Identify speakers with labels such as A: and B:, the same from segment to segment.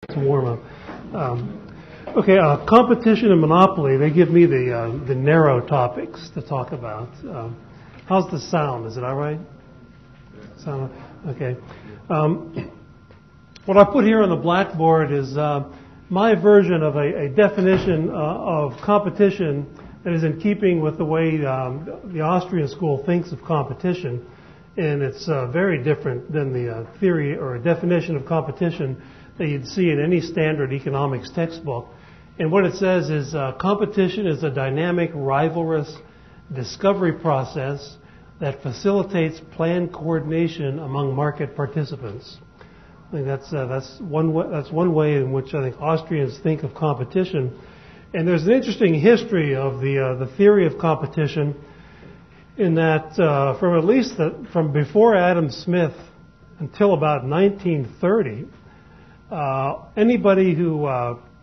A: to warm up. Okay, competition and monopoly, they give me the narrow topics to talk about. How's the sound? Is it all right? Sound okay. What I put here on the blackboard is my version of a definition of competition that is in keeping with the way the Austrian school thinks of competition. And it's very different than the theory or definition of competition that you'd see in any standard economics textbook. And what it says is competition is a dynamic, rivalrous discovery process that facilitates planned coordination among market participants. I think that's one way in which I think Austrians think of competition. And there's an interesting history of the theory of competition, in that from before Adam Smith until about 1930, anybody who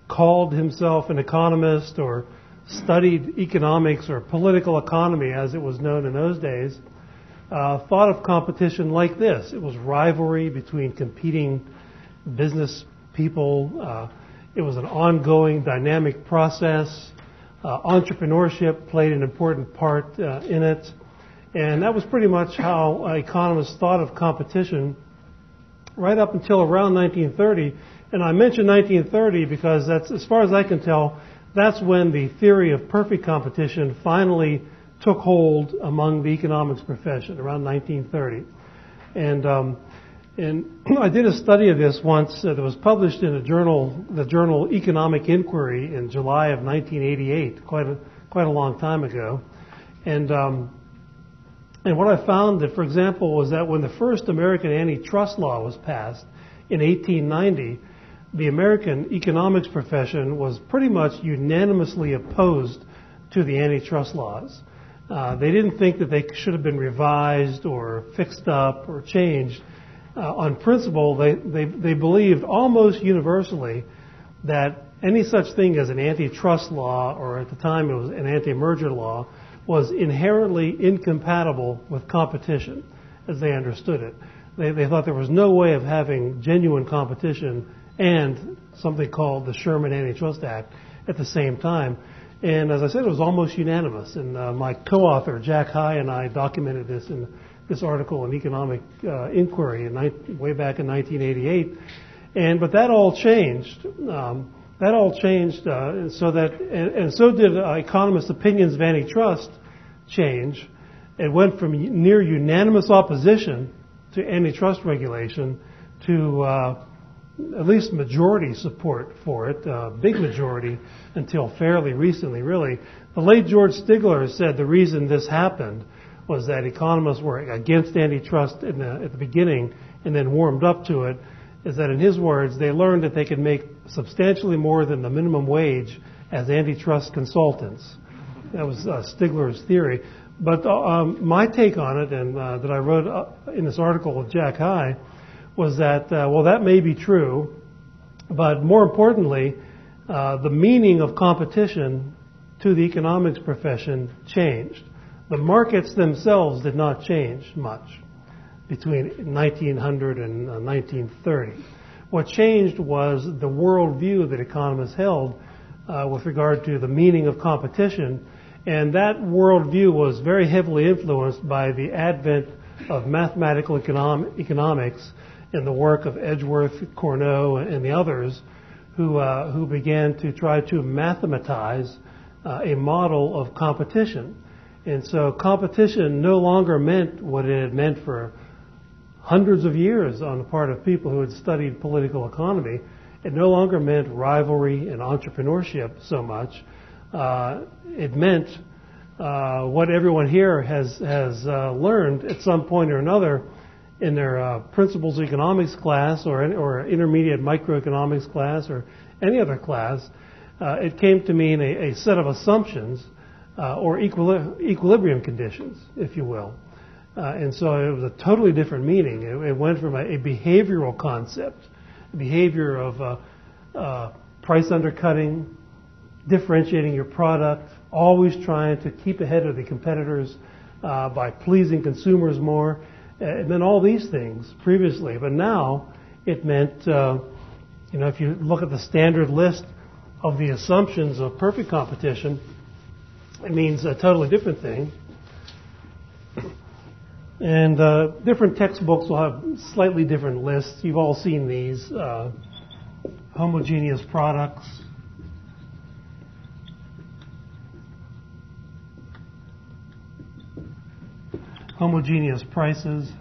A: called himself an economist or studied economics or political economy, as it was known in those days, thought of competition like this. It was rivalry between competing business people. It was an ongoing dynamic process. Entrepreneurship played an important part in it. And that was pretty much how economists thought of competition right up until around 1930. And I mention 1930 because that's, as far as I can tell, that's when the theory of perfect competition finally took hold among the economics profession, around 1930. And I did a study of this once that was published in the journal Economic Inquiry in July of 1988, quite a long time ago. And what I found that, for example, was that when the first American antitrust law was passed in 1890, the American economics profession was pretty much unanimously opposed to the antitrust laws. They didn't think that they should have been revised or fixed up or changed. On principle, they believed almost universally that any such thing as an antitrust law, or at the time it was an anti-merger law, was inherently incompatible with competition, as they understood it. They thought there was no way of having genuine competition and something called the Sherman Antitrust Act at the same time. And as I said, it was almost unanimous. And my co-author, Jack High, and I documented this in this article in Economic Inquiry way back in 1988. But that all changed. And so did economists' opinions of antitrust change. It went from near unanimous opposition to antitrust regulation to at least majority support for it, big majority, until fairly recently, really. The late George Stigler said the reason this happened was that economists were against antitrust at the beginning and then warmed up to it, is that in his words, they learned that they could make substantially more than the minimum wage as antitrust consultants. That was Stigler's theory. But my take on it, and that I wrote in this article with Jack High, was that, that may be true, but more importantly, the meaning of competition to the economics profession changed. The markets themselves did not change much between 1900 and 1930. What changed was the worldview that economists held with regard to the meaning of competition, and that worldview was very heavily influenced by the advent of mathematical economics and the work of Edgeworth, Cournot, and the others who began to try to mathematize a model of competition. And so competition no longer meant what it had meant for hundreds of years on the part of people who had studied political economy. It no longer meant rivalry and entrepreneurship so much. It meant what everyone here has learned at some point or another in their principles of economics class or intermediate microeconomics class or any other class. It came to mean a set of assumptions or equilibrium conditions, if you will. And so it was a totally different meaning. It went from a behavioral concept, behavior of price undercutting, differentiating your product, always trying to keep ahead of the competitors by pleasing consumers more. It meant all these things previously, but now it meant if you look at the standard list of the assumptions of perfect competition, it means a totally different thing. And different textbooks will have slightly different lists. You've all seen these. Homogeneous Products. Homogeneous Prices.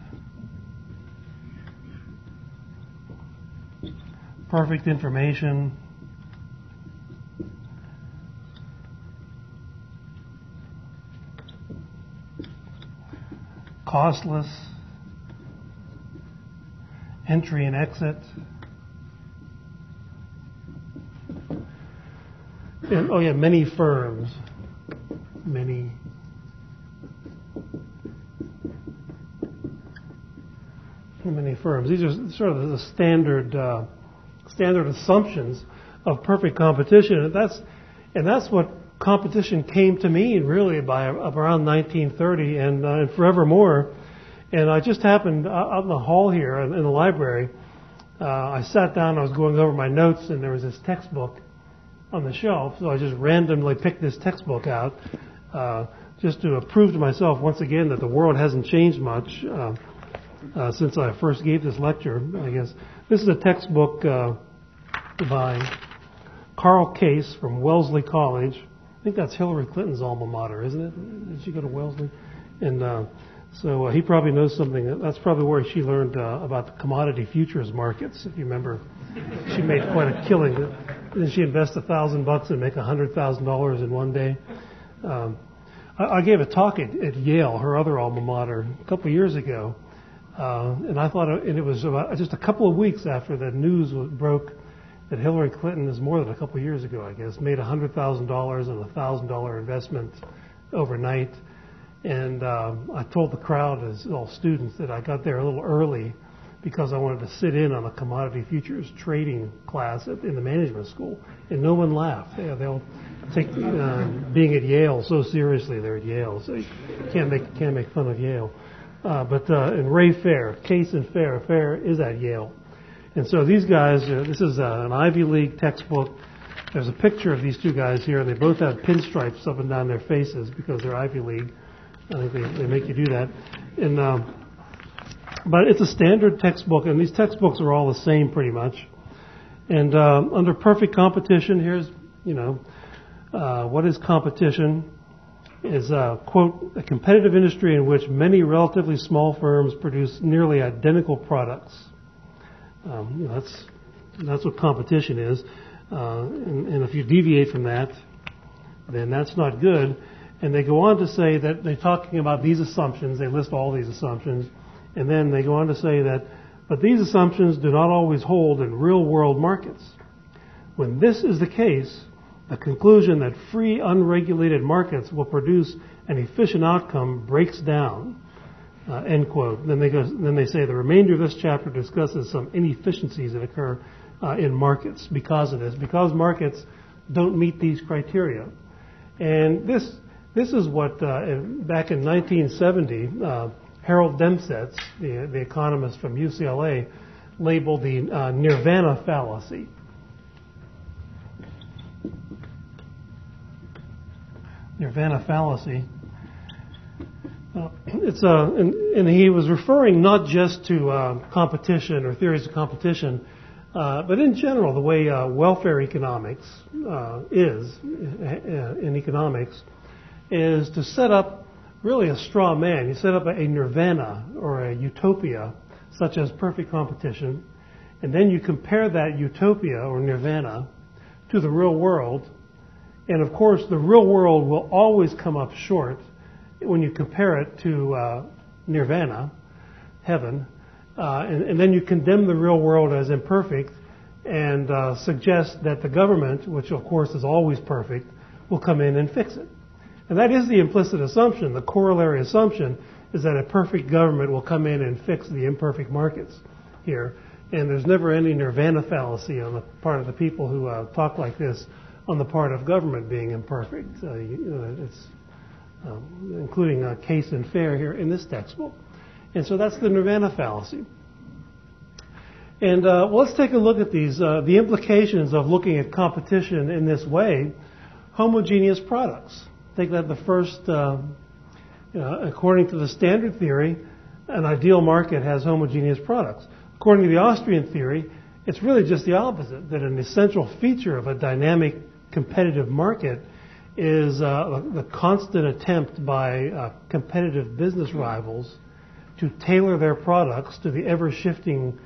A: Perfect Information. Costless. Entry and Exit. And, many firms. Many firms. These are sort of the standard assumptions of perfect competition, and that's what competition came to mean really by around 1930 and forevermore. And I just happened out in the hall here in the library. I sat down. I was going over my notes, and there was this textbook on the shelf. So I just randomly picked this textbook out just to prove to myself once again that the world hasn't changed much since I first gave this lecture, I guess. This is a textbook by Carl Case from Wellesley College. I think that's Hillary Clinton's alma mater, isn't it? Did she go to Wellesley? And so he probably knows something. That's probably where she learned about the commodity futures markets, if you remember. She made quite a killing. Didn't she invest $1,000 and make $100,000 in one day? I gave a talk at Yale, her other alma mater, a couple of years ago. And I thought, and it was about just a couple of weeks after the news broke that Hillary Clinton, is more than a couple of years ago, I guess, made $100,000 and a $1,000 investment overnight. And I told the crowd, as all students, that I got there a little early because I wanted to sit in on a commodity futures trading class in the management school. And no one laughed. They'll take being at Yale so seriously. They're at Yale, so you can't make fun of Yale. But in Ray Fair, Case and Fair is at Yale. And so these guys, this is an Ivy League textbook. There's a picture of these two guys here, and they both have pinstripes up and down their faces because they're Ivy League. I think they make you do that. And but it's a standard textbook, and these textbooks are all the same pretty much. And under perfect competition, here's, what is competition? Is, quote, a competitive industry in which many relatively small firms produce nearly identical products. That's what competition is. And if you deviate from that, then that's not good. And they go on to say that they're talking about these assumptions. They list all these assumptions. And then they go on to say that, but these assumptions do not always hold in real-world markets. When this is the case, the conclusion that free, unregulated markets will produce an efficient outcome breaks down. End quote. Then they say the remainder of this chapter discusses some inefficiencies that occur in markets because of this, because markets don't meet these criteria. And this is what back in 1970, Harold Demsetz, the economist from UCLA, labeled the nirvana fallacy. Nirvana fallacy. And he was referring not just to competition or theories of competition, but in general, the way welfare economics is in economics is to set up really a straw man. You set up a nirvana or a utopia, such as perfect competition, and then you compare that utopia or nirvana to the real world. And of course, the real world will always come up short when you compare it to nirvana, heaven, and then you condemn the real world as imperfect and suggest that the government, which of course is always perfect, will come in and fix it. And that is the implicit assumption. The corollary assumption is that a perfect government will come in and fix the imperfect markets here. And there's never any nirvana fallacy on the part of the people who talk like this on the part of government being imperfect. It's including Case and Fair here in this textbook. And so that's the nirvana fallacy. And let's take a look at these, the implications of looking at competition in this way. Homogeneous products. Take that the first, according to the standard theory, an ideal market has homogeneous products. According to the Austrian theory, it's really just the opposite, that an essential feature of a dynamic competitive market is the constant attempt by competitive business rivals to tailor their products to the ever-shifting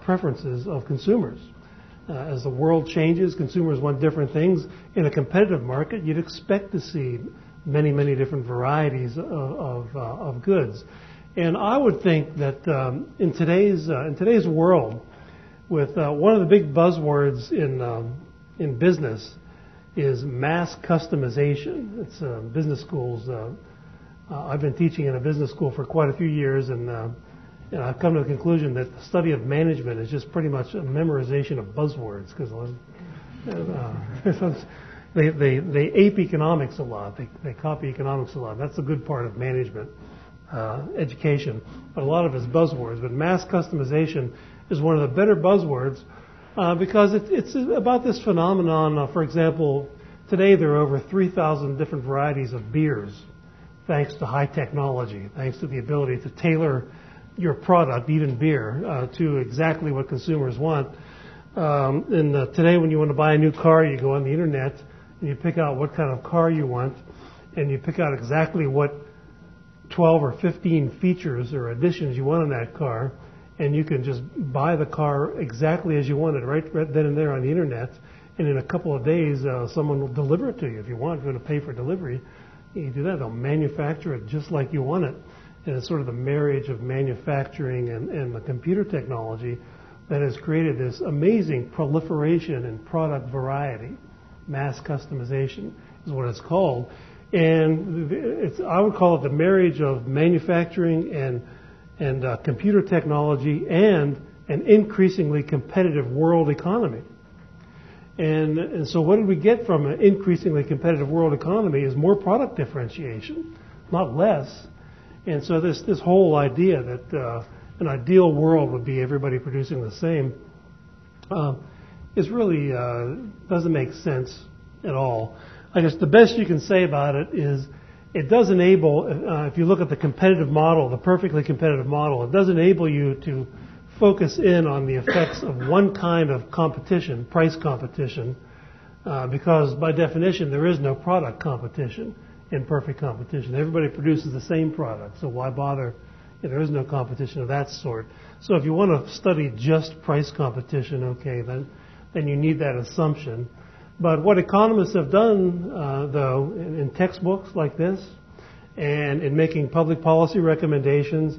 A: preferences of consumers. As the world changes, consumers want different things. In a competitive market, you'd expect to see many, many different varieties of goods. And I would think that in today's world, with one of the big buzzwords in business is mass customization. It's business schools. I've been teaching in a business school for quite a few years, and I've come to the conclusion that the study of management is just pretty much a memorization of buzzwords, because they ape economics a lot. They copy economics a lot. That's the good part of management education. But a lot of it's buzzwords. But mass customization is one of the better buzzwords because it's about this phenomenon. For example, today there are over 3,000 different varieties of beers, thanks to high technology, thanks to the ability to tailor your product, even beer, to exactly what consumers want. Today when you want to buy a new car, you go on the internet and you pick out what kind of car you want, and you pick out exactly what 12 or 15 features or additions you want in that car, and you can just buy the car exactly as you want it right then and there on the internet, and in a couple of days someone will deliver it to you. If you want, if you're going to pay for delivery, you do that. They'll manufacture it just like you want it. And it's sort of the marriage of manufacturing and the computer technology that has created this amazing proliferation in product variety. Mass customization is what it's called. And I would call it the marriage of manufacturing and computer technology and an increasingly competitive world economy. And so what did we get from an increasingly competitive world economy is more product differentiation, not less. And so this whole idea that an ideal world would be everybody producing the same is really doesn't make sense at all. I guess the best you can say about it is it does enable, if you look at the competitive model, the perfectly competitive model, it does enable you to focus in on the effects of one kind of competition, price competition, because by definition there is no product competition in perfect competition. Everybody produces the same product, so why bother? There is no competition of that sort. So if you want to study just price competition, okay, then you need that assumption. But what economists have done, though, in textbooks like this and in making public policy recommendations,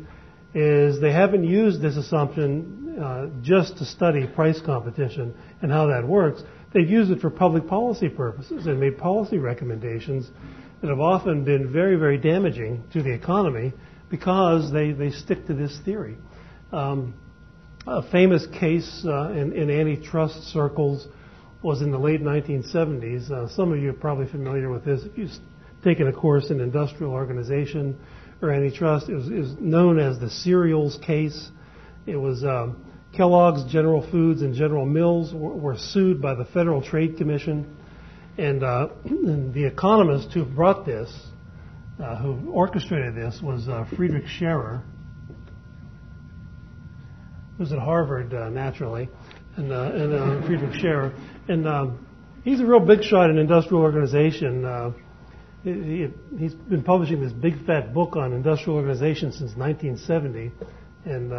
A: is they haven't used this assumption just to study price competition and how that works. They've used it for public policy purposes and made policy recommendations that have often been very, very damaging to the economy because they stick to this theory. A famous case in antitrust circles was in the late 1970s. Some of you are probably familiar with this. If you've taken a course in industrial organization or antitrust, it was known as the cereals case. It was Kellogg's, General Foods, and General Mills were sued by the Federal Trade Commission. And the economist who brought this, who orchestrated this, was Friedrich Scherer, who's at Harvard naturally, and Friedrich Scherer. And he's a real big shot in industrial organization. He's been publishing this big fat book on industrial organization since 1970, and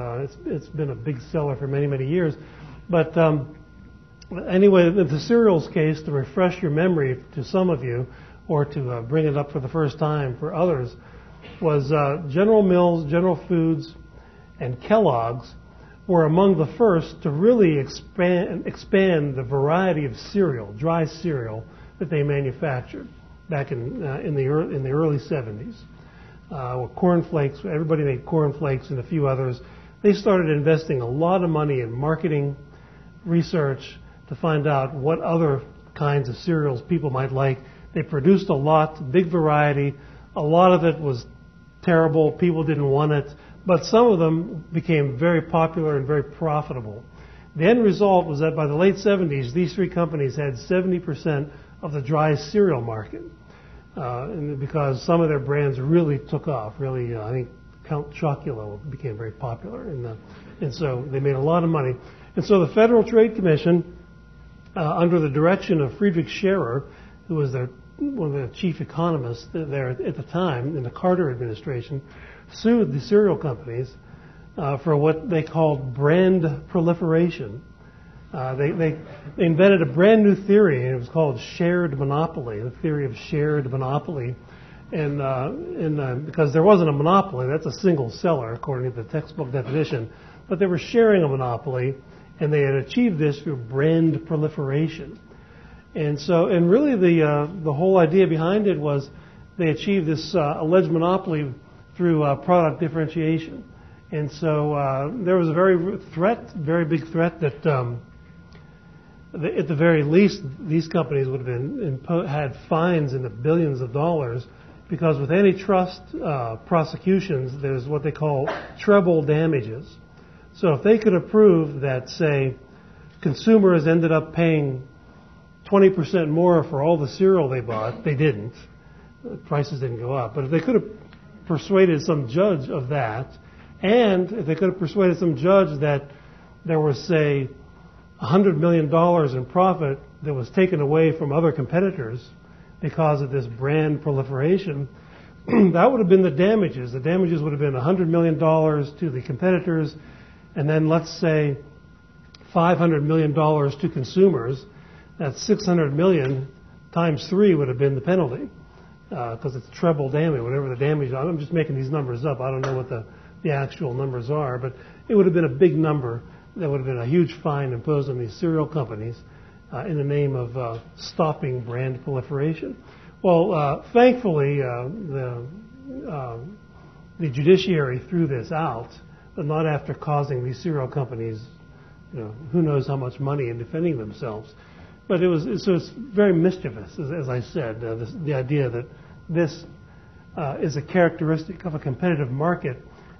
A: it's been a big seller for many, many years. But anyway, the cereals case, to refresh your memory to some of you, or to bring it up for the first time for others, was General Mills, General Foods, and Kellogg's were among the first to really expand the variety of cereal, dry cereal, that they manufactured back in the early 70s. Cornflakes, everybody made cornflakes and a few others. They started investing a lot of money in marketing, research, to find out what other kinds of cereals people might like. They produced a lot, big variety. A lot of it was terrible. People didn't want it. but some of them became very popular and very profitable. The end result was that by the late 70s, these three companies had 70% of the dry cereal market, and because some of their brands really took off. Really, I think Count Chocula became very popular, and so they made a lot of money. And so the Federal Trade Commission, under the direction of Friedrich, who was one of the chief economists there at the time in the Carter administration, sued the cereal companies for what they called brand proliferation. They invented a brand new theory, and it was called shared monopoly, the theory of shared monopoly. And because there wasn't a monopoly, that's a single seller according to the textbook definition, but they were sharing a monopoly, and they had achieved this through brand proliferation. And really the whole idea behind it was they achieved this alleged monopoly through product differentiation. And so there was a very big threat that at the very least these companies would have been had fines in the billions of dollars, because with antitrust prosecutions there's what they call treble damages. So if they could have proved that, say, consumers ended up paying 20% more for all the cereal they bought, they didn't. The prices didn't go up. But if they could have persuaded some judge of that, and if they could have persuaded some judge that there was, say, $100 million in profit that was taken away from other competitors because of this brand proliferation, that would have been the damages. The damages would have been $100 million to the competitors, and then let's say $500 million to consumers. That's $600 million times 3 would have been the penalty, because it's treble damage, whatever the damage. I'm just making these numbers up. I don't know what the actual numbers are, but it would have been a big number. That would have been a huge fine imposed on these cereal companies in the name of stopping brand proliferation. Well, thankfully, the judiciary threw this out, but not after causing these cereal companies, who knows how much money in defending themselves. But it's very mischievous, as I said, the idea that this is a characteristic of a competitive market.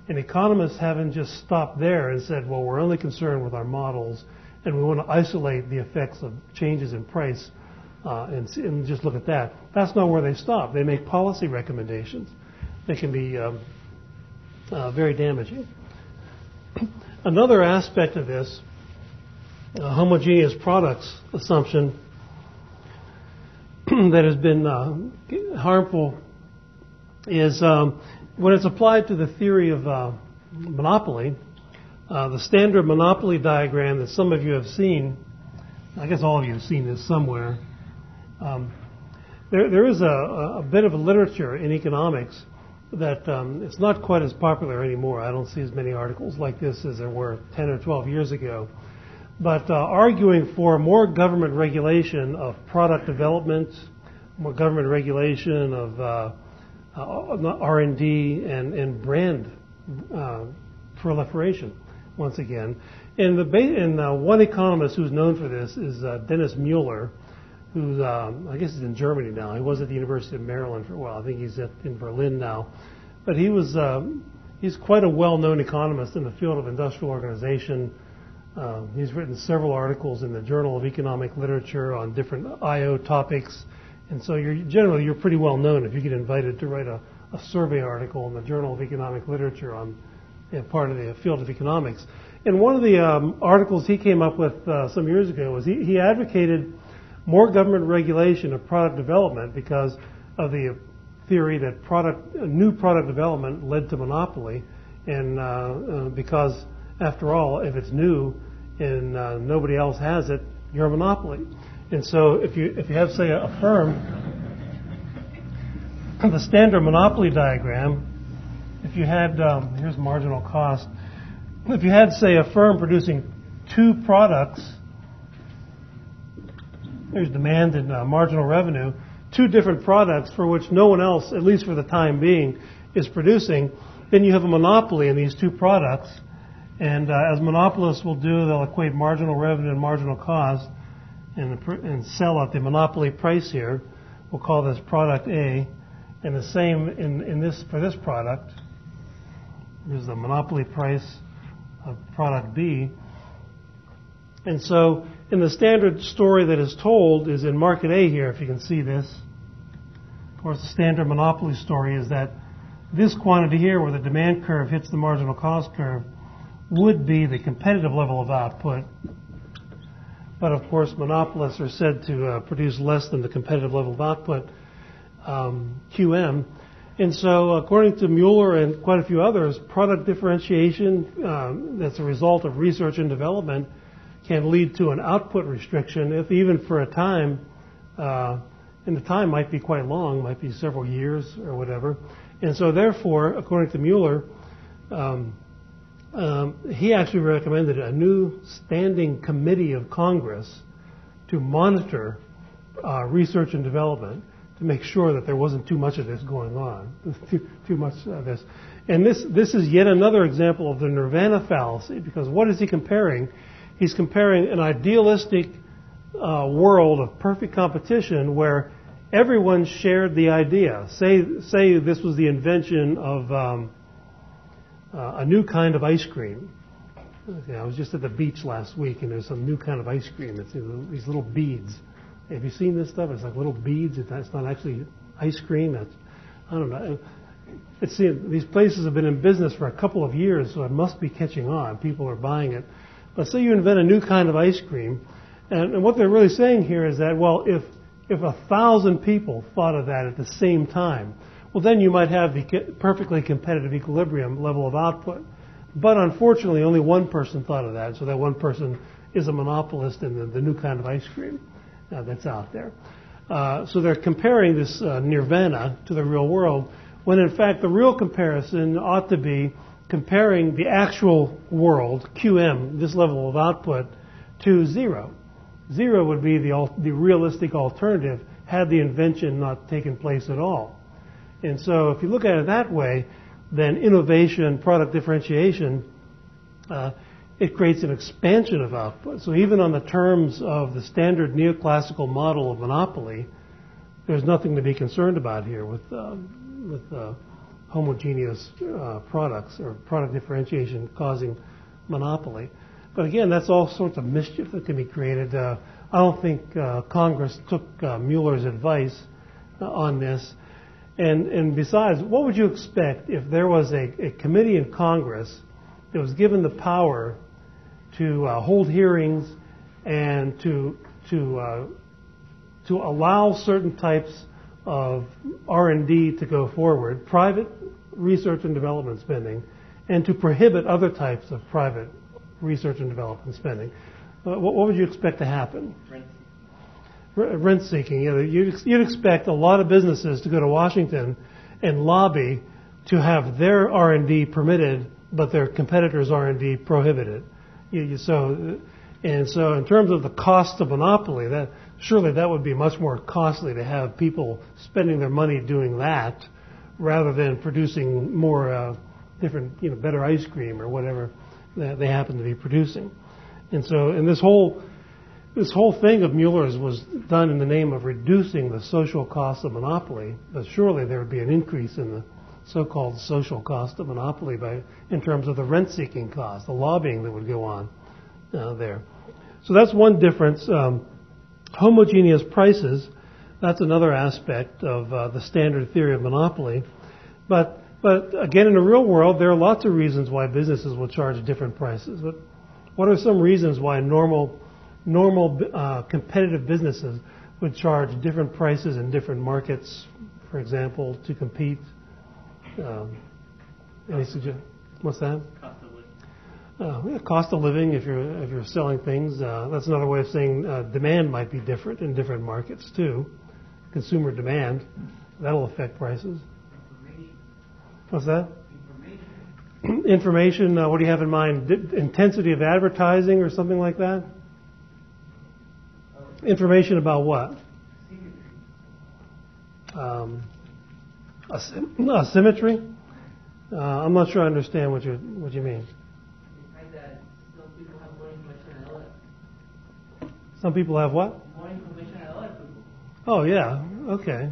A: And economists haven't just stopped there and said, well, we're only concerned with our models, and we want to isolate the effects of changes in price and just look at that. That's not where they stop. They make policy recommendations. They can be very damaging. Another aspect of this homogeneous products assumption that has been harmful is when it's applied to the theory of monopoly. The standard monopoly diagram that some of you have seen, I guess all of you have seen this somewhere. There is a bit of a literature in economics that it's not quite as popular anymore. I don't see as many articles like this as there were 10 or 12 years ago. But arguing for more government regulation of product development, more government regulation of R&D and brand proliferation, once again. And one economist who's known for this is Dennis Mueller, who's, I guess he's in Germany now. He was at the University of Maryland for a while. I think he's in Berlin now. But he's quite a well-known economist in the field of industrial organization. He's written several articles in the Journal of Economic Literature on different I/O topics. And so you're pretty well known if you get invited to write a survey article in the Journal of Economic Literature on part of the field of economics. And one of the articles he came up with some years ago was he advocated more government regulation of product development because of the theory that new product development led to monopoly, and because after all, if it's new and nobody else has it, you're a monopoly. And so if you have, say, a firm, the standard monopoly diagram, if you had, here's marginal cost. If you had, say, a firm producing two products, there's demand and marginal revenue, two different products for which no one else, at least for the time being, is producing, then you have a monopoly in these two products. And as monopolists will do, they'll equate marginal revenue and marginal cost and sell at the monopoly price here. We'll call this product A. And the same for this product. Here's the monopoly price of product B. And so in the standard story that is told is in market A here, if you can see this. Of course, the standard monopoly story is that this quantity here, where the demand curve hits the marginal cost curve, would be the competitive level of output. But of course, monopolists are said to produce less than the competitive level of output, QM. And so, according to Mueller and quite a few others, product differentiation that's a result of research and development can lead to an output restriction, if even for a time, and the time might be quite long, might be several years or whatever. And so, therefore, according to Mueller, he actually recommended a new standing committee of Congress to monitor research and development to make sure that there wasn't too much of this going on, too much of this. And this is yet another example of the nirvana fallacy, because what is he comparing? He's comparing an idealistic world of perfect competition where everyone shared the idea. Say this was the invention of a new kind of ice cream. Okay, I was just at the beach last week, and there's some new kind of ice cream. It's these little beads. Have you seen this stuff? It's like little beads. It's not actually ice cream. I don't know. These places have been in business for a couple of years, so it must be catching on. People are buying it. But say you invent a new kind of ice cream, and what they're really saying here is that, well, if 1,000 people thought of that at the same time, well, then you might have the perfectly competitive equilibrium level of output. But unfortunately, only one person thought of that, so that one person is a monopolist in the new kind of ice cream that's out there. So they're comparing this nirvana to the real world, when in fact the real comparison ought to be comparing the actual world, QM, this level of output, to zero. Zero would be the realistic alternative had the invention not taken place at all. And so if you look at it that way, then innovation, product differentiation, it creates an expansion of output. So even on the terms of the standard neoclassical model of monopoly, there's nothing to be concerned about here with homogeneous products or product differentiation causing monopoly. But again, that's all sorts of mischief that can be created. I don't think Congress took Mueller's advice on this. And besides, what would you expect if there was a committee in Congress that was given the power to hold hearings and to allow certain types of R&D to go forward, private research and development spending, and to prohibit other types of private research and development spending? What would you expect to happen? Rent seeking. You'd expect a lot of businesses to go to Washington and lobby to have their R&D permitted, but their competitors' R&D prohibited. So in terms of the cost of monopoly, surely that would be much more costly to have people spending their money doing that rather than producing more different, better ice cream or whatever that they happen to be producing. And this whole thing of Mueller's was done in the name of reducing the social cost of monopoly, but surely there would be an increase in the so-called social cost of monopoly in terms of the rent-seeking cost, the lobbying that would go on there. So that's one difference. Homogeneous prices, that's another aspect of the standard theory of monopoly. But again, in the real world, there are lots of reasons why businesses will charge different prices. But what are some reasons why normal competitive businesses would charge different prices in different markets, for example, to compete? Any suggestions? What's that? Cost of living. Cost of living. If you're selling things, that's another way of saying demand might be different in different markets too. Consumer demand, that'll affect prices. Information. What's that? Information. What do you have in mind? Intensity of advertising or something like that? Information about what? Asymmetry? I'm not sure I understand what you mean.
B: The fact that some people have more information than others.
A: Some people have what?
B: More information than other people.
A: Oh, yeah. Okay.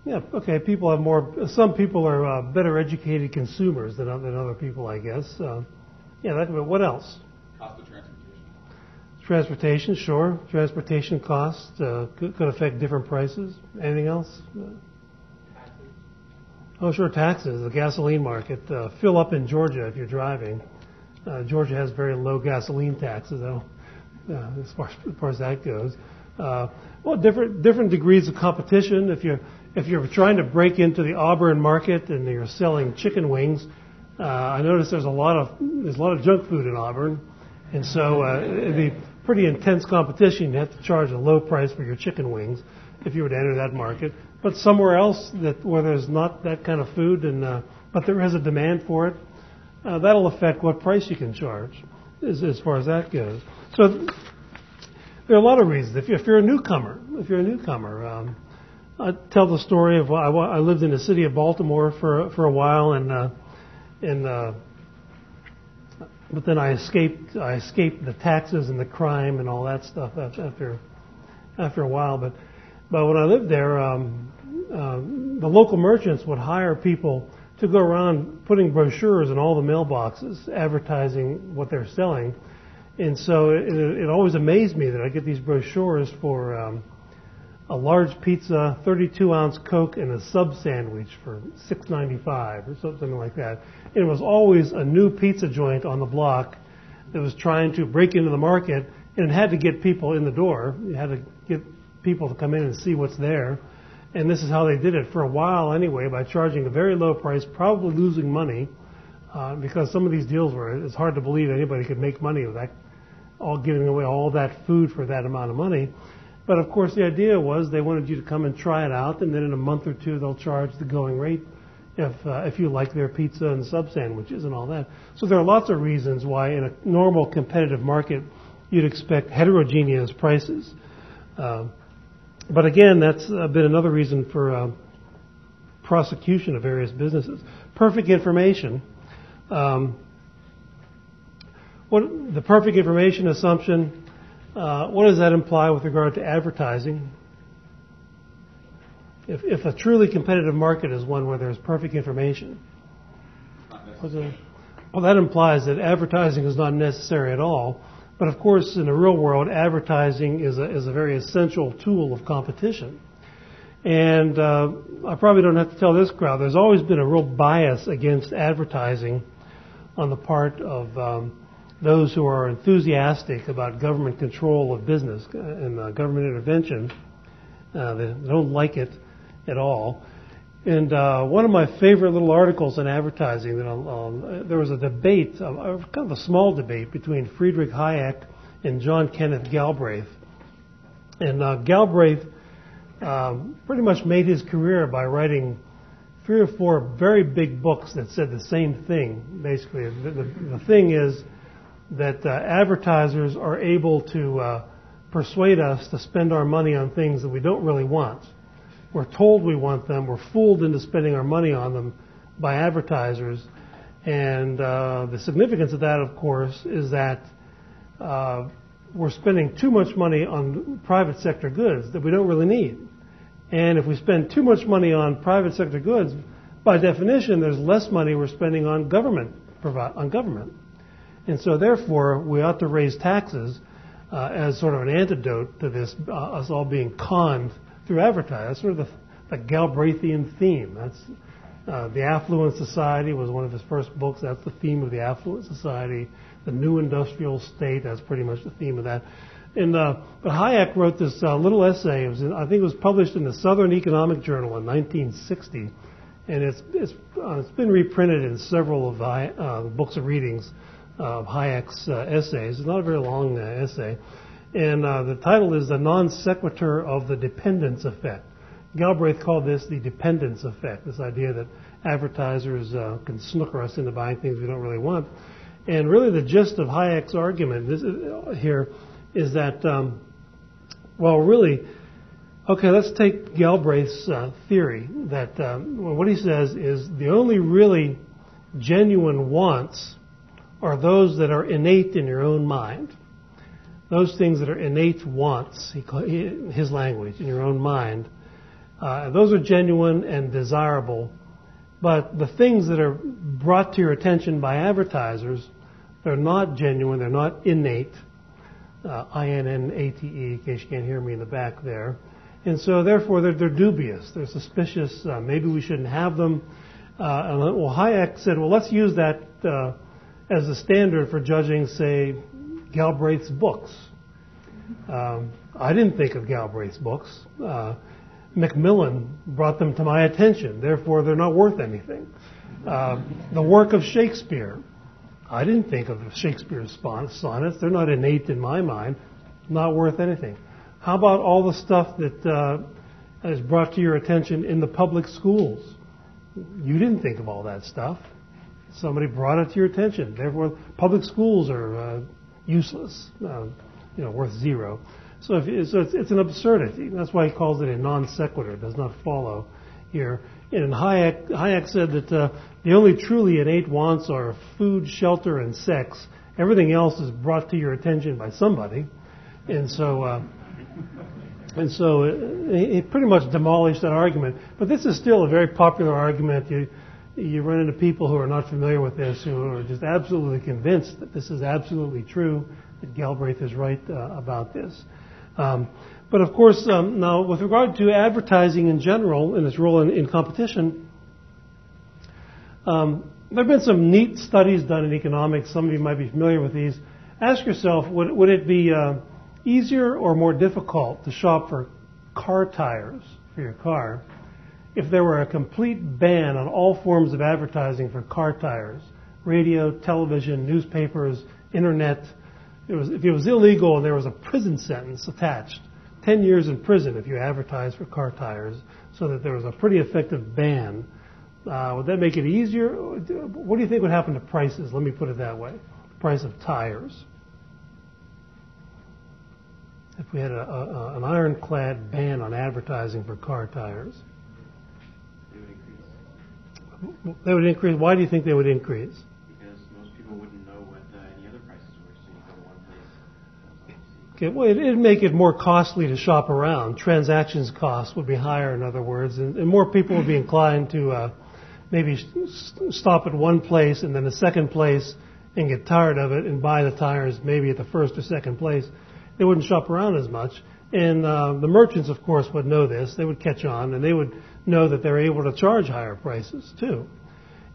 A: Yeah, okay, people have more, some people are better educated consumers than other people, I guess. Yeah, what else?
C: Cost of transportation.
A: Transportation, sure. Transportation costs could affect different prices. Anything else?
C: Taxes.
A: Oh, sure, taxes. The gasoline market. Fill up in Georgia if you're driving. Georgia has very low gasoline taxes, though, as far as that goes. Well, different degrees of competition. If you're trying to break into the Auburn market and you're selling chicken wings, I notice there's a lot of junk food in Auburn, and so it'd be pretty intense competition. You have to charge a low price for your chicken wings if you were to enter that market. But somewhere else where there's not that kind of food, but there is a demand for it, that'll affect what price you can charge, as far as that goes. So there are a lot of reasons. If you're a newcomer, I tell the story of I lived in the city of Baltimore for a while, but then I escaped the taxes and the crime and all that stuff after a while. But when I lived there, the local merchants would hire people to go around putting brochures in all the mailboxes advertising what they're selling. And so it always amazed me that I get these brochures for a large pizza, 32-ounce Coke, and a sub sandwich for $6.95 or something like that. And it was always a new pizza joint on the block that was trying to break into the market, and it had to get people in the door. You had to get people to come in and see what's there. And this is how they did it for a while anyway, by charging a very low price, probably losing money, because some of these deals it's hard to believe anybody could make money with that, all giving away all that food for that amount of money. But of course the idea was they wanted you to come and try it out, and then in a month or two they'll charge the going rate if you like their pizza and sub sandwiches and all that. So there are lots of reasons why in a normal competitive market you'd expect heterogeneous prices. But again, that's been another reason for prosecution of various businesses. Perfect information. The perfect information assumption, what does that imply with regard to advertising? If a truly competitive market is one where there's perfect information, well, that implies that advertising is not necessary at all. But of course, in the real world, advertising is a very essential tool of competition. And I probably don't have to tell this crowd, there's always been a real bias against advertising on the part of those who are enthusiastic about government control of business and government intervention. They don't like it at all. And one of my favorite little articles on advertising, there was a debate, kind of a small debate between Friedrich Hayek and John Kenneth Galbraith. And Galbraith pretty much made his career by writing 3 or 4 very big books that said the same thing. Basically, the thing is that advertisers are able to persuade us to spend our money on things that we don't really want. We're told we want them. We're fooled into spending our money on them by advertisers. And the significance of that, of course, is that we're spending too much money on private sector goods that we don't really need. And if we spend too much money on private sector goods, by definition, there's less money we're spending on government. And so, therefore, we ought to raise taxes as sort of an antidote to this, us all being conned through advertising. That's sort of the Galbraithian theme. That's The Affluent Society was one of his first books. That's the theme of the Affluent Society. The New Industrial State, that's pretty much the theme of that. And but Hayek wrote this little essay. I think it was published in the Southern Economic Journal in 1960, and it's been reprinted in several of the books of readings of Hayek's essays. It's not a very long essay. And the title is The Non Sequitur of the Dependence Effect. Galbraith called this the dependence effect, this idea that advertisers can snooker us into buying things we don't really want. And really the gist of Hayek's argument here is that, let's take Galbraith's theory that what he says is the only really genuine wants are those that are innate in your own mind. Those things that are innate wants, his language, in your own mind. Those are genuine and desirable. But the things that are brought to your attention by advertisers, they're not genuine, they're not innate, I-N-N-A-T-E, in case you can't hear me in the back there. And so therefore they're dubious, they're suspicious, maybe we shouldn't have them. Hayek said, well, let's use that as a standard for judging, say, Galbraith's books. I didn't think of Galbraith's books. Macmillan brought them to my attention. Therefore, they're not worth anything. The work of Shakespeare. I didn't think of Shakespeare's sonnets. They're not innate in my mind. Not worth anything. How about all the stuff that is brought to your attention in the public schools? You didn't think of all that stuff. Somebody brought it to your attention. Therefore, public schools are useless, worth zero. So it's an absurdity. That's why he calls it a non sequitur. It does not follow here. And Hayek said that the only truly innate wants are food, shelter, and sex. Everything else is brought to your attention by somebody. And so he pretty much demolished that argument. But this is still a very popular argument. You run into people who are not familiar with this, who are just absolutely convinced that this is absolutely true, that Galbraith is right about this. But of course, now with regard to advertising in general and its role in competition, there have been some neat studies done in economics. Some of you might be familiar with these. Ask yourself, would it be easier or more difficult to shop for car tires for your car if there were a complete ban on all forms of advertising for car tires, radio, television, newspapers, internet? If it was illegal and there was a prison sentence attached, 10 years in prison if you advertised for car tires, so that there was a pretty effective ban, would that make it easier? What do you think would happen to prices? Let me put it that way. The price of tires. If we had an ironclad ban on advertising for car tires. They would increase. Why do you think they would increase?
D: Because most people wouldn't know what any other prices were, so you go to one place.
A: Okay, well, it'd make it more costly to shop around. Transactions costs would be higher, in other words, and more people would be inclined to maybe stop at one place and then a second place and get tired of it and buy the tires maybe at the first or second place. They wouldn't shop around as much. And the merchants, of course, would know this. They would catch on, and they would know that they're able to charge higher prices, too.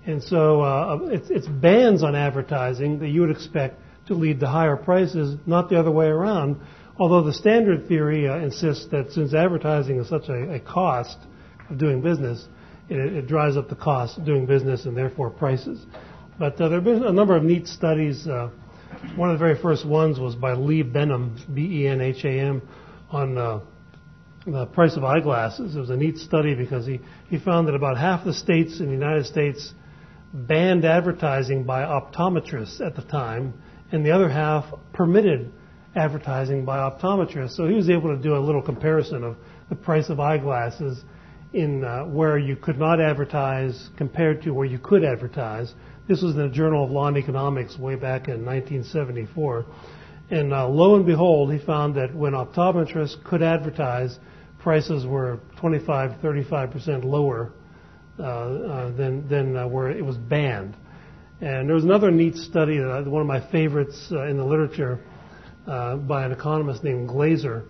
A: And so it's bans on advertising that you would expect to lead to higher prices, not the other way around, although the standard theory insists that since advertising is such a cost of doing business, it drives up the cost of doing business and therefore prices. But there have been a number of neat studies. One of the very first ones was by Lee Benham, B-E-N-H-A-M, on the price of eyeglasses. It was a neat study because he found that about half the states in the United States banned advertising by optometrists at the time, and the other half permitted advertising by optometrists. So he was able to do a little comparison of the price of eyeglasses in where you could not advertise compared to where you could advertise. This was in the Journal of Law and Economics way back in 1974. And lo and behold, he found that when optometrists could advertise, prices were 25-35% lower than where it was banned. And there was another neat study, one of my favorites in the literature, by an economist named Glaser,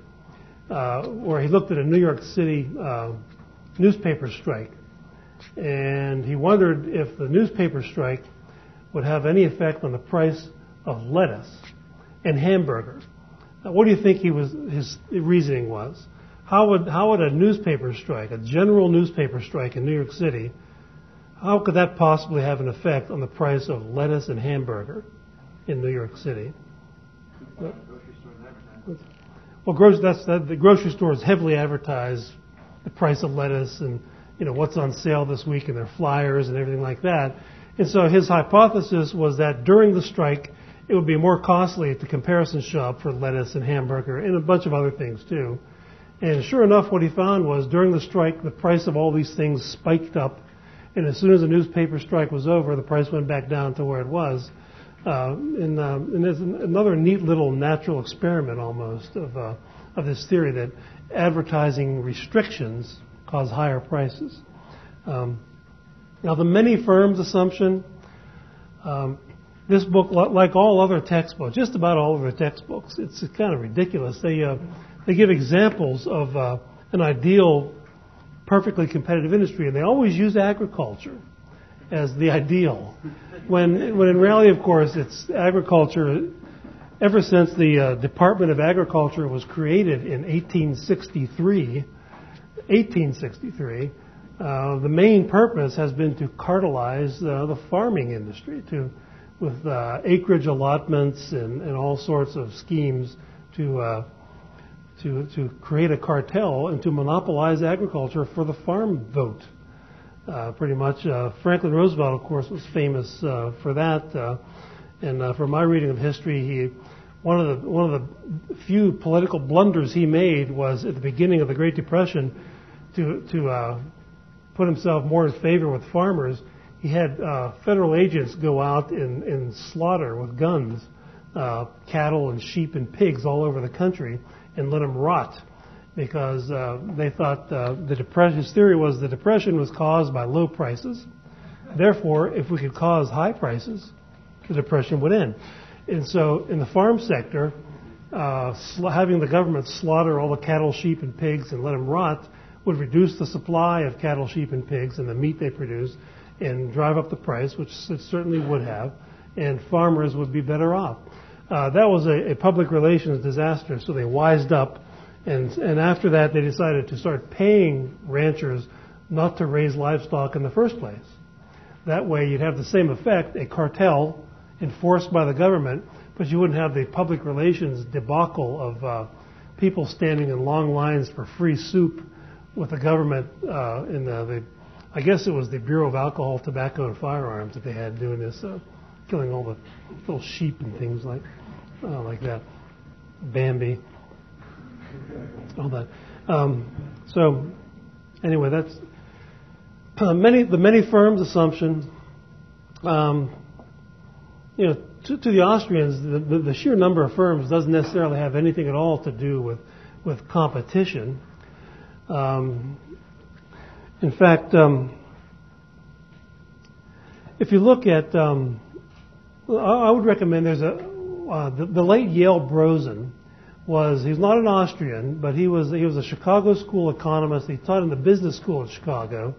A: where he looked at a New York City newspaper strike. And he wondered if the newspaper strike would have any effect on the price of lettuce and hamburger. Now, what do you think his reasoning was? How would a newspaper strike, a general newspaper strike in New York City, how could that possibly have an effect on the price of lettuce and hamburger in New York City? Well, the grocery stores heavily advertise the price of lettuce and what's on sale this week and their flyers and everything like that. And so his hypothesis was that during the strike, it would be more costly to comparison shop for lettuce and hamburger and a bunch of other things too. And sure enough, what he found was during the strike, the price of all these things spiked up. And as soon as the newspaper strike was over, the price went back down to where it was. And there's another neat little natural experiment almost of this theory that advertising restrictions cause higher prices. Now, the many firms assumption, this book, like all other textbooks, just about all of their textbooks, it's kind of ridiculous. They give examples of an ideal, perfectly competitive industry, and they always use agriculture as the ideal. When in reality, of course, it's agriculture. Ever since the Department of Agriculture was created in 1863, the main purpose has been to cartelize the farming industry with acreage allotments and all sorts of schemes to create a cartel and to monopolize agriculture for the farm vote. Pretty much, Franklin Roosevelt, of course, was famous for that. And from my reading of history, one of the few political blunders he made was at the beginning of the Great Depression to put himself more in favor with farmers. He had federal agents go out and slaughter with guns cattle and sheep and pigs all over the country and let them rot because they thought his theory was the depression was caused by low prices. Therefore, if we could cause high prices, the depression would end. And so in the farm sector, having the government slaughter all the cattle, sheep, and pigs and let them rot would reduce the supply of cattle, sheep, and pigs and the meat they produce and drive up the price, which it certainly would have, and farmers would be better off. That was a public relations disaster, so they wised up, and after that they decided to start paying ranchers not to raise livestock in the first place. That way you'd have the same effect, a cartel enforced by the government, but you wouldn't have the public relations debacle of people standing in long lines for free soup with the government I guess it was the Bureau of Alcohol, Tobacco, and Firearms that they had doing this, killing all the little sheep and things like that, Bambi, all that. So anyway, that's the many firms assumption. To the Austrians, the sheer number of firms doesn't necessarily have anything at all to do with competition. In fact, if you look at, I would recommend there's the late Yale Brosen he's not an Austrian, but he was a Chicago school economist. He taught in the business school at Chicago,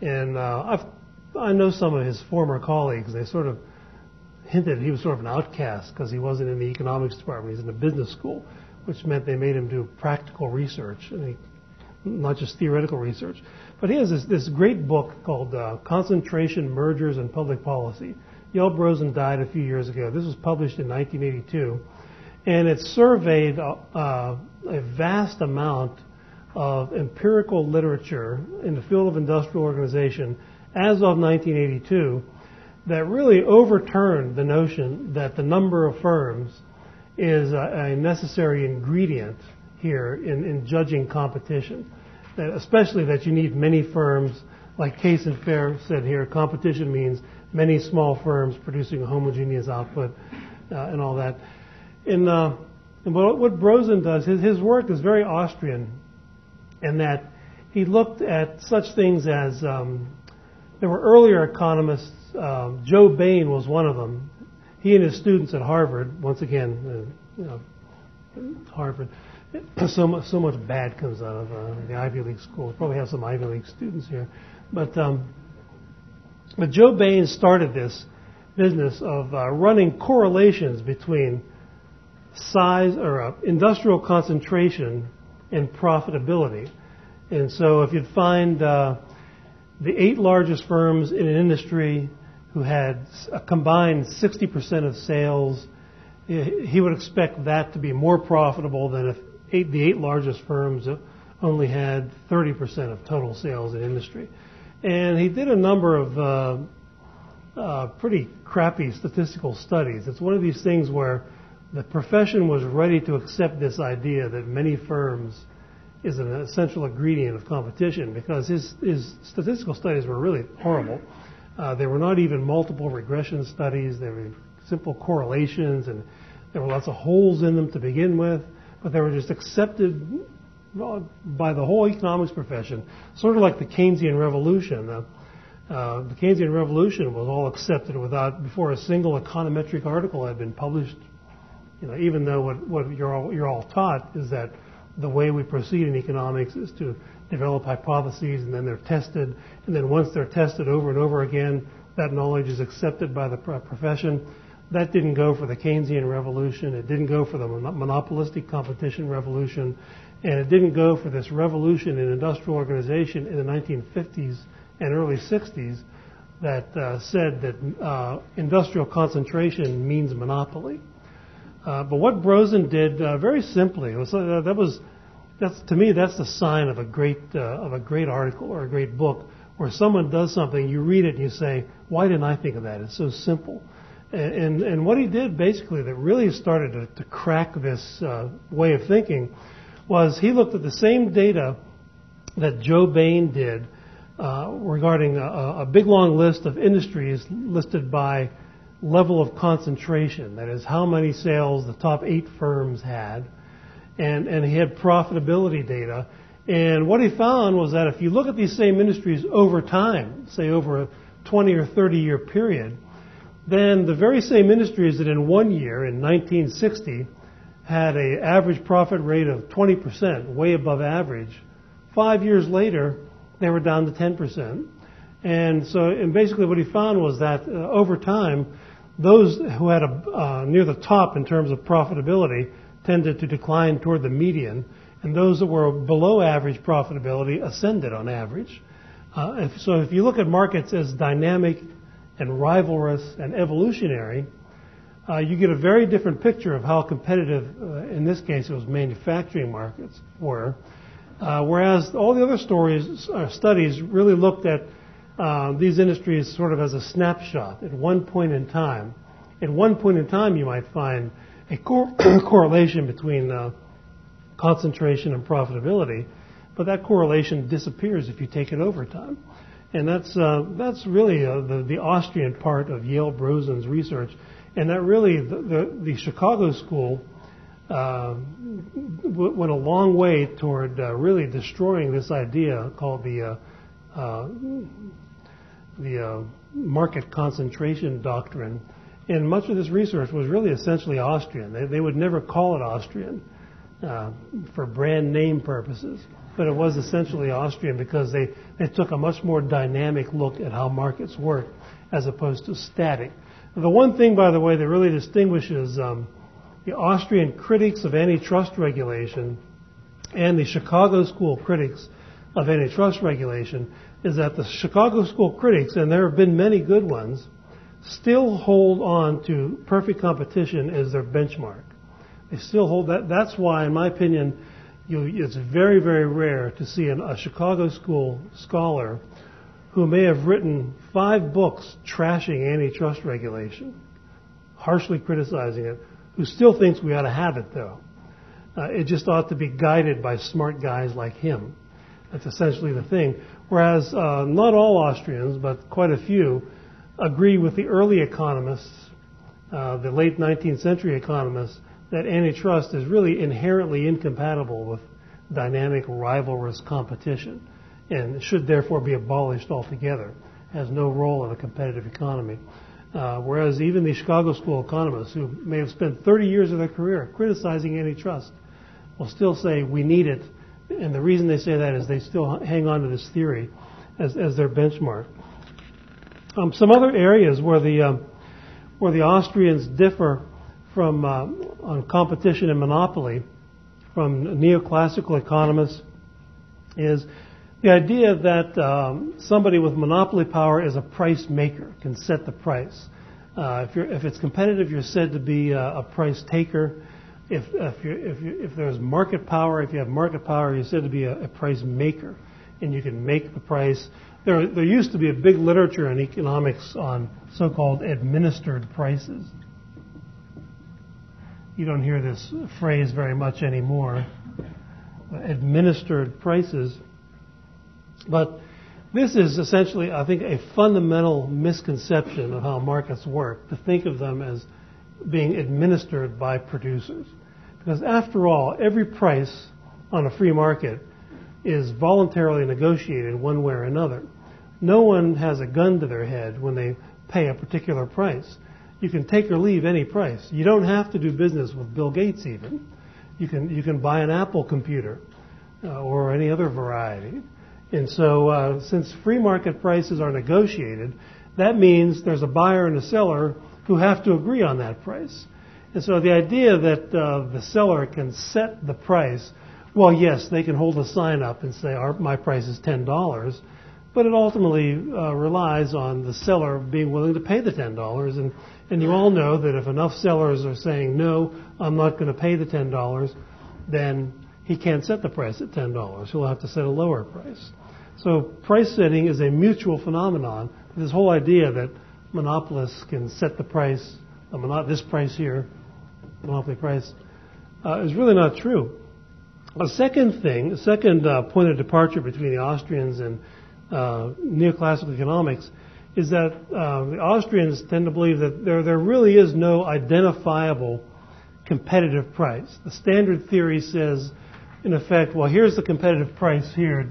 A: and I know some of his former colleagues. They sort of hinted he was sort of an outcast because he wasn't in the economics department. He's in the business school, which meant they made him do practical research, not just theoretical research. But he has this great book called Concentration, Mergers, and Public Policy. Yale Brosen died a few years ago. This was published in 1982. And it surveyed a vast amount of empirical literature in the field of industrial organization as of 1982 that really overturned the notion that the number of firms is a necessary ingredient here in judging competition. That especially that you need many firms, like Case and Fair said here, competition means many small firms producing a homogeneous output and all that. And what Brosen does, his work is very Austrian in that he looked at such things as, there were earlier economists, Joe Bain was one of them. He and his students at Harvard, once again, Harvard, so much bad comes out of the Ivy League schools. Probably have some Ivy League students here. But Joe Bain started this business of running correlations between size or industrial concentration and profitability. And so if you'd find the 8 largest firms in an industry who had a combined 60% of sales, he would expect that to be more profitable than if the 8 largest firms only had 30% of total sales in industry. And he did a number of pretty crappy statistical studies. It's one of these things where the profession was ready to accept this idea that many firms is an essential ingredient of competition because his statistical studies were really horrible. They were not even multiple regression studies. They were simple correlations, and there were lots of holes in them to begin with, but they were just accepted by the whole economics profession, sort of like the Keynesian Revolution. The Keynesian Revolution was all accepted before a single econometric article had been published. Even though what you're all taught is that the way we proceed in economics is to develop hypotheses, and then they're tested, and then once they're tested over and over again, that knowledge is accepted by the profession. That didn't go for the Keynesian Revolution. It didn't go for the monopolistic competition revolution, and it didn't go for this revolution in industrial organization in the 1950s and early 60s that said that industrial concentration means monopoly. But what Brosen did very simply was to me that's the sign of a great article or a great book, where someone does something, you read it and you say, why didn't I think of that? It's so simple. And what he did basically that really started to crack this way of thinking was he looked at the same data that Joe Bain did regarding a big long list of industries listed by level of concentration. That is, how many sales the top 8 firms had. And he had profitability data. And what he found was that if you look at these same industries over time, say over a 20 or 30 year period, then the very same industries that in one year, in 1960, had an average profit rate of 20%, way above average, 5 years later, they were down to 10%. And basically what he found was that over time, those who had near the top in terms of profitability tended to decline toward the median, and those that were below average profitability ascended on average. So if you look at markets as dynamic and rivalrous and evolutionary, you get a very different picture of how competitive, in this case it was manufacturing markets, were. Whereas all the other studies really looked at these industries sort of as a snapshot at one point in time. At one point in time you might find a correlation between concentration and profitability, but that correlation disappears if you take it over time. And that's really the Austrian part of Yale Brosen's research, and that really the Chicago school went a long way toward really destroying this idea called the market concentration doctrine. And much of this research was really essentially Austrian. They would never call it Austrian for brand name purposes, but it was essentially Austrian because they took a much more dynamic look at how markets work as opposed to static. The one thing, by the way, that really distinguishes the Austrian critics of antitrust regulation and the Chicago school critics of antitrust regulation is that the Chicago school critics, and there have been many good ones, still hold on to perfect competition as their benchmark. They still hold that. That's why, in my opinion, it's very, very rare to see a Chicago school scholar who may have written 5 books trashing antitrust regulation, harshly criticizing it, who still thinks we ought to have it, though. It just ought to be guided by smart guys like him. That's essentially the thing. Whereas not all Austrians, but quite a few, agree with the early economists, the late 19th century economists, that antitrust is really inherently incompatible with dynamic, rivalrous competition and should therefore be abolished altogether, has no role in a competitive economy. Whereas even the Chicago school economists, who may have spent 30 years of their career criticizing antitrust, will still say we need it. And the reason they say that is they still hang on to this theory as their benchmark. Some other areas where the Austrians differ from on competition and monopoly from neoclassical economists is the idea that somebody with monopoly power is a price maker, can set the price. If it's competitive, you're said to be a price taker. If there's market power, if you have market power, you're said to be a price maker, and you can make the price. There used to be a big literature in economics on so-called administered prices. You don't hear this phrase very much anymore, administered prices. But this is essentially, I think, a fundamental misconception of how markets work, to think of them as being administered by producers. Because after all, every price on a free market is voluntarily negotiated one way or another. No one has a gun to their head when they pay a particular price. You can take or leave any price. You don't have to do business with Bill Gates even. You can buy an Apple computer or any other variety. And so since free market prices are negotiated, that means there's a buyer and a seller who have to agree on that price. And so the idea that the seller can set the price, well, yes, they can hold a sign up and say, my price is $10, but it ultimately relies on the seller being willing to pay the $10. And you all know that if enough sellers are saying, no, I'm not going to pay the $10, then he can't set the price at $10. He'll have to set a lower price. So price setting is a mutual phenomenon. This whole idea that monopolists can set the price, this price here, monopoly price, is really not true. A second point of departure between the Austrians and neoclassical economics is that the Austrians tend to believe that there really is no identifiable competitive price. The standard theory says, in effect, well, here's the competitive price here,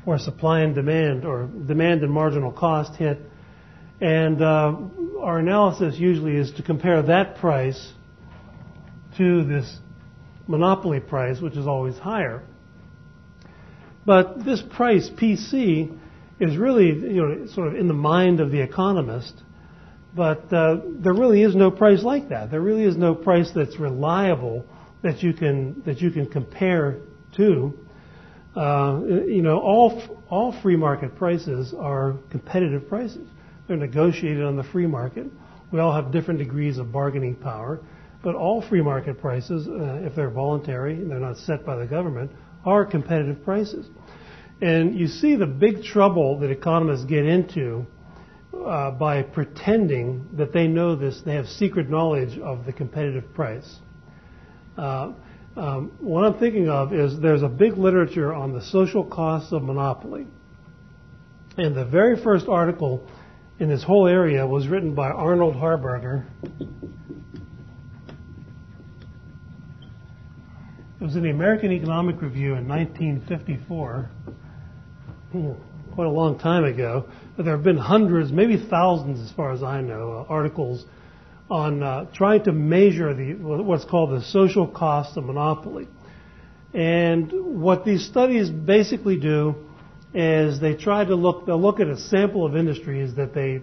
A: where supply and demand, or demand and marginal cost hit, and our analysis usually is to compare that price to this monopoly price, which is always higher. But this price, PC, is really, sort of in the mind of the economist, but there really is no price like that. There really is no price that's reliable that you can compare to. All free market prices are competitive prices. They're negotiated on the free market. We all have different degrees of bargaining power, but all free market prices, if they're voluntary and they're not set by the government, are competitive prices. And you see the big trouble that economists get into by pretending that they know this, they have secret knowledge of the competitive price. What I'm thinking of is there's a big literature on the social costs of monopoly. And the very first article in this whole area was written by Arnold Harburger. It was in the American Economic Review in 1954, quite a long time ago. But there have been hundreds, maybe thousands as far as I know, articles on trying to measure what's called the social cost of monopoly. And what these studies basically do is they'll look at a sample of industries that they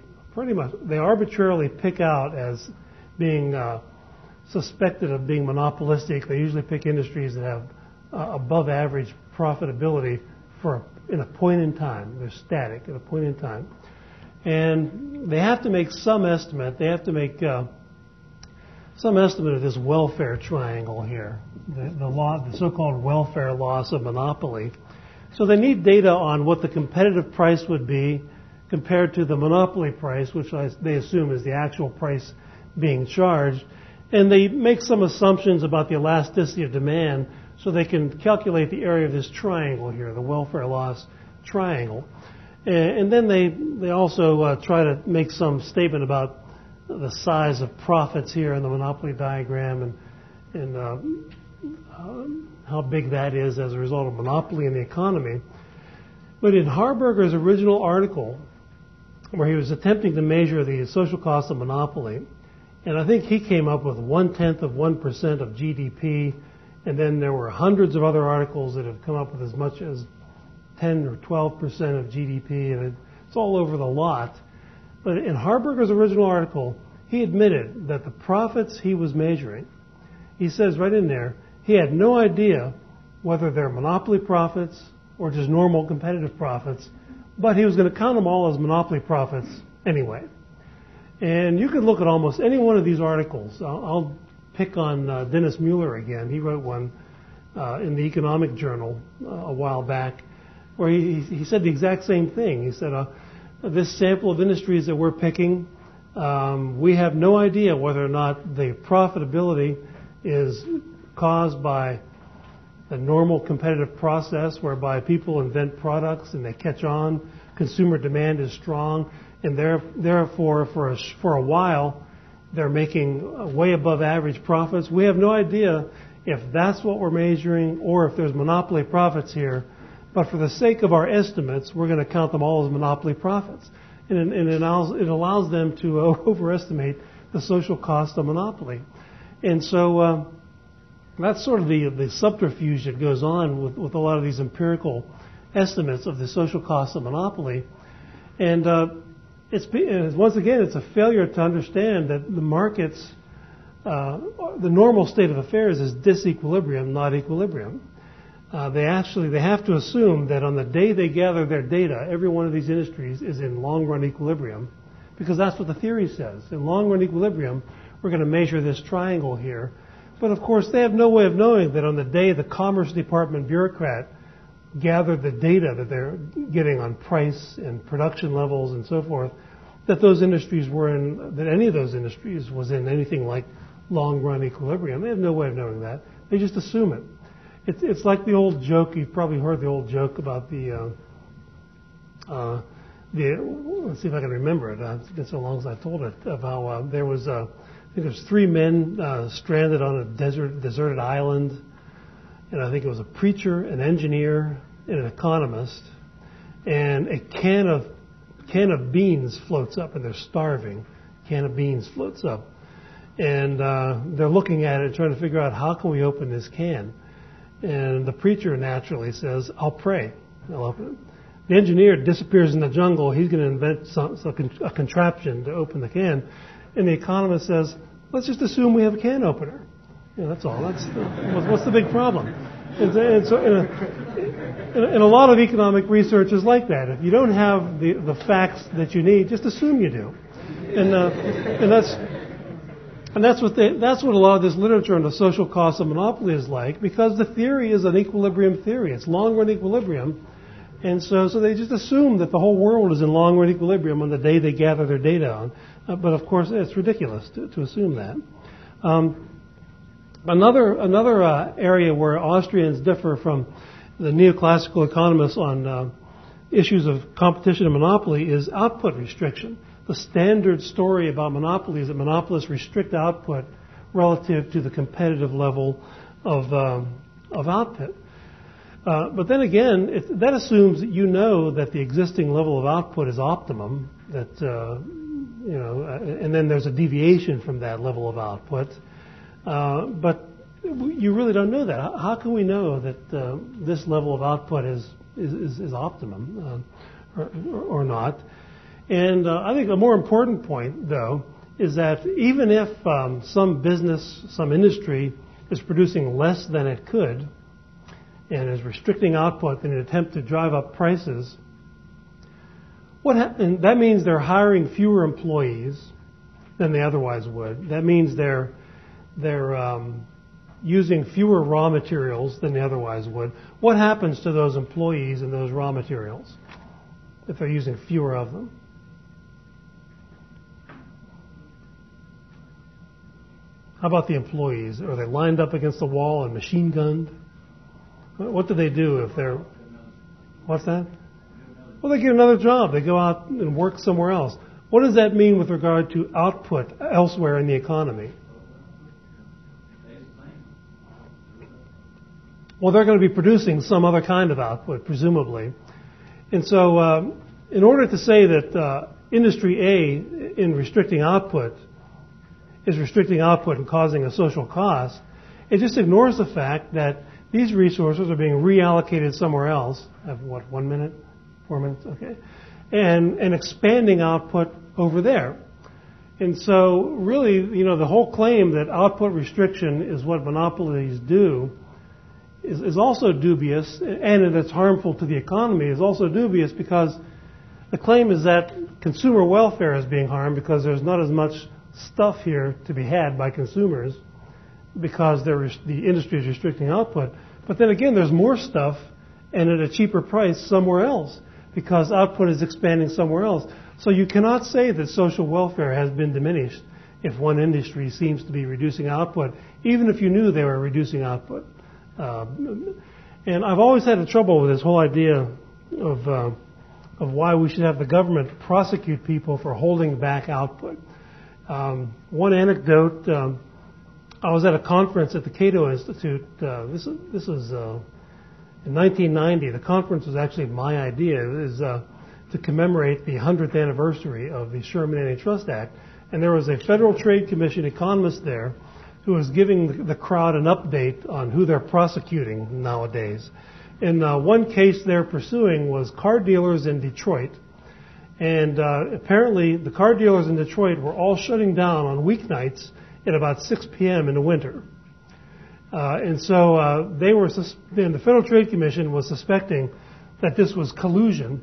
A: arbitrarily pick out as being suspected of being monopolistic. They usually pick industries that have above average profitability in a point in time. They're static at a point in time. And they have to make some estimate. They have to make some estimate of this welfare triangle here, the so-called welfare loss of monopoly. So they need data on what the competitive price would be compared to the monopoly price, which they assume is the actual price being charged. And they make some assumptions about the elasticity of demand so they can calculate the area of this triangle here, the welfare loss triangle. And then they also try to make some statement about the size of profits here in the monopoly diagram and how big that is as a result of monopoly in the economy. But in Harburger's original article, where he was attempting to measure the social cost of monopoly, and I think he came up with 0.1% of GDP, and then there were hundreds of other articles that have come up with as much as 10 or 12% of GDP, and it's all over the lot. But in Harburger's original article, he admitted that the profits he was measuring, he says right in there, he had no idea whether they're monopoly profits or just normal competitive profits, but he was going to count them all as monopoly profits anyway. And you can look at almost any one of these articles. I'll pick on Dennis Mueller again. He wrote one in the Economic Journal a while back where he said the exact same thing. He said, this sample of industries that we're picking, we have no idea whether or not the profitability is caused by the normal competitive process whereby people invent products and they catch on, consumer demand is strong, and therefore for a while they're making way above average profits. We have no idea if that's what we're measuring or if there's monopoly profits here. But for the sake of our estimates, we're going to count them all as monopoly profits. And it allows them to overestimate the social cost of monopoly. And so that's sort of the subterfuge that goes on with a lot of these empirical estimates of the social cost of monopoly. And once again, it's a failure to understand that the markets, the normal state of affairs is disequilibrium, not equilibrium. They have to assume that on the day they gather their data, every one of these industries is in long-run equilibrium, because that's what the theory says. In long-run equilibrium, we're going to measure this triangle here. But of course, they have no way of knowing that on the day the Commerce Department bureaucrat gathered the data that they're getting on price and production levels and so forth, that any of those industries was in anything like long-run equilibrium. They have no way of knowing that. They just assume it. It's like the old joke. You've probably heard the old joke about let's see if I can remember it. It's been so long since I told it. Of how there was, I think it was 3 men stranded on a deserted island, and I think it was a preacher, an engineer, and an economist, and a can of beans floats up, and they're starving. A can of beans floats up, and they're looking at it, trying to figure out how can we open this can. And the preacher naturally says, "I'll pray. I'll open it." The engineer disappears in the jungle. He's going to invent a contraption to open the can. And the economist says, "Let's just assume we have a can opener." That's all. What's the big problem? And so, and a lot of economic research is like that. If you don't have the facts that you need, just assume you do. And that's what a lot of this literature on the social cost of monopoly is like, because the theory is an equilibrium theory. It's long-run equilibrium. And so they just assume that the whole world is in long-run equilibrium on the day they gather their data on. But of course, it's ridiculous to assume that. Another area where Austrians differ from the neoclassical economists on issues of competition and monopoly is output restriction. The standard story about monopoly is that monopolists restrict output relative to the competitive level of output. But then again, that assumes that you know that the existing level of output is optimum, and then there's a deviation from that level of output. But you really don't know that. How can we know that this level of output is optimum or not? And I think a more important point, though, is that even if some business, some industry is producing less than it could and is restricting output in an attempt to drive up prices, and that means they're hiring fewer employees than they otherwise would. That means they're using fewer raw materials than they otherwise would. What happens to those employees and those raw materials if they're using fewer of them? How about the employees? Are they lined up against the wall and machine gunned? What do they do if they're... What's that? Well, they get another job. They go out and work somewhere else. What does that mean with regard to output elsewhere in the economy? Well, they're going to be producing some other kind of output, presumably. And so in order to say that industry A, in restricting output, is restricting output and causing a social cost, it just ignores the fact that these resources are being reallocated somewhere else. I have, 1 minute? 4 minutes? Okay. And expanding output over there. And so really, the whole claim that output restriction is what monopolies do is also dubious, and that it's harmful to the economy is also dubious, because the claim is that consumer welfare is being harmed because there's not as much stuff here to be had by consumers because the industry is restricting output. But then again, there's more stuff and at a cheaper price somewhere else because output is expanding somewhere else. So you cannot say that social welfare has been diminished if one industry seems to be reducing output, even if you knew they were reducing output. And I've always had trouble with this whole idea of why we should have the government prosecute people for holding back output. One anecdote, I was at a conference at the Cato Institute. This is in 1990. The conference was actually my idea. It was to commemorate the 100th anniversary of the Sherman Antitrust Act. And there was a Federal Trade Commission economist there who was giving the crowd an update on who they're prosecuting nowadays. And one case they're pursuing was car dealers in Detroit. And apparently the car dealers in Detroit were all shutting down on weeknights at about 6 p.m. in the winter. And so the Federal Trade Commission was suspecting that this was collusion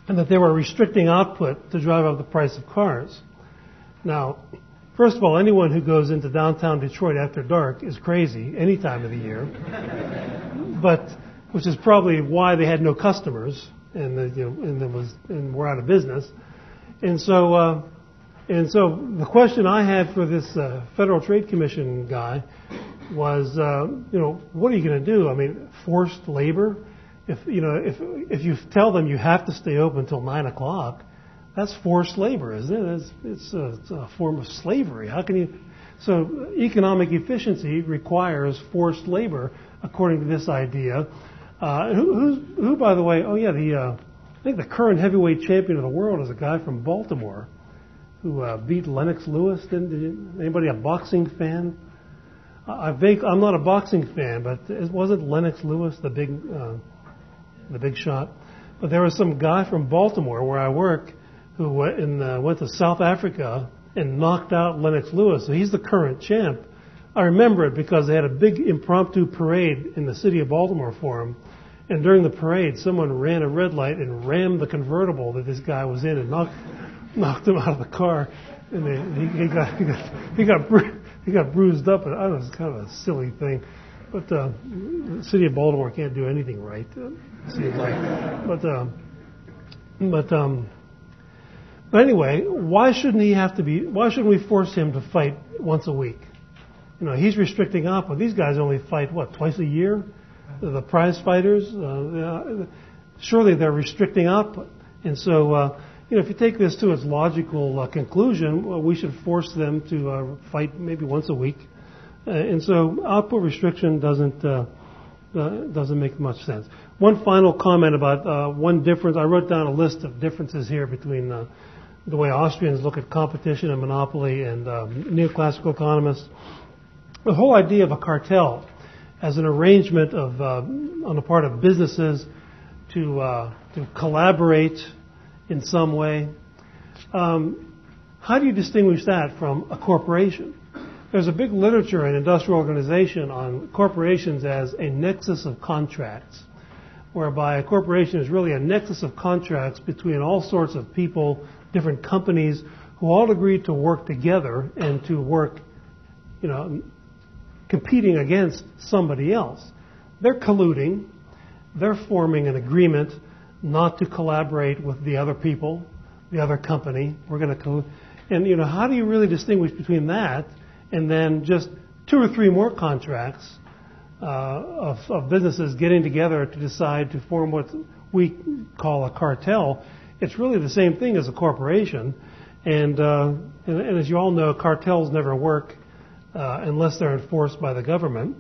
A: and that they were restricting output to drive up the price of cars. Now, first of all, anyone who goes into downtown Detroit after dark is crazy any time of the year, which is probably why they had no customers and were out of business. And so the question I had for this Federal Trade Commission guy was, what are you going to do? I mean, forced labor. If you tell them you have to stay open until 9 o'clock, that's forced labor, isn't it? It's a form of slavery. How can you? So economic efficiency requires forced labor, according to this idea. Who, by the way? Oh yeah, I think the current heavyweight champion of the world is a guy from Baltimore who beat Lennox Lewis. Anybody a boxing fan? I'm not a boxing fan, but wasn't Lennox Lewis the big shot? But there was some guy from Baltimore where I work who went to South Africa and knocked out Lennox Lewis. So he's the current champ. I remember it because they had a big impromptu parade in the city of Baltimore for him. And during the parade, someone ran a red light and rammed the convertible that this guy was in and knocked him out of the car. And he got bruised up. And I don't know, it's kind of a silly thing. But the city of Baltimore can't do anything right, it seems like. But anyway, why shouldn't we force him to fight once a week? He's restricting output. These guys only fight, twice a year? The prize fighters? Surely they're restricting output. And so, if you take this to its logical conclusion, we should force them to fight maybe once a week. And so output restriction doesn't make much sense. One final comment about one difference. I wrote down a list of differences here between the way Austrians look at competition and monopoly and neoclassical economists. The whole idea of a cartel as an arrangement on the part of businesses to collaborate in some way. How do you distinguish that from a corporation? There's a big literature in industrial organization on corporations as a nexus of contracts, whereby a corporation is really a nexus of contracts between all sorts of people, different companies, who all agree to work together and to work, competing against somebody else. They're colluding. They're forming an agreement not to collaborate with the other people, the other company. We're going to collude. And, how do you really distinguish between that and then just 2 or 3 more contracts of businesses getting together to decide to form what we call a cartel? It's really the same thing as a corporation. And as you all know, cartels never work unless they're enforced by the government.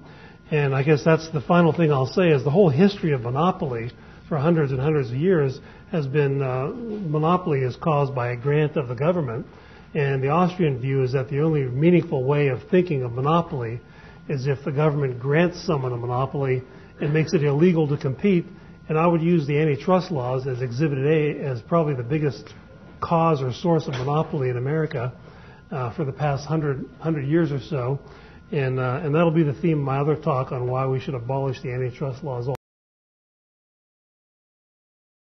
A: And I guess that's the final thing I'll say is the whole history of monopoly for hundreds and hundreds of years has been monopoly is caused by a grant of the government. And the Austrian view is that the only meaningful way of thinking of monopoly is if the government grants someone a monopoly and makes it illegal to compete. And I would use the antitrust laws as Exhibit A as probably the biggest cause or source of monopoly in America for the past 100 years or so. And that'll be the theme of my other talk on why we should abolish the antitrust laws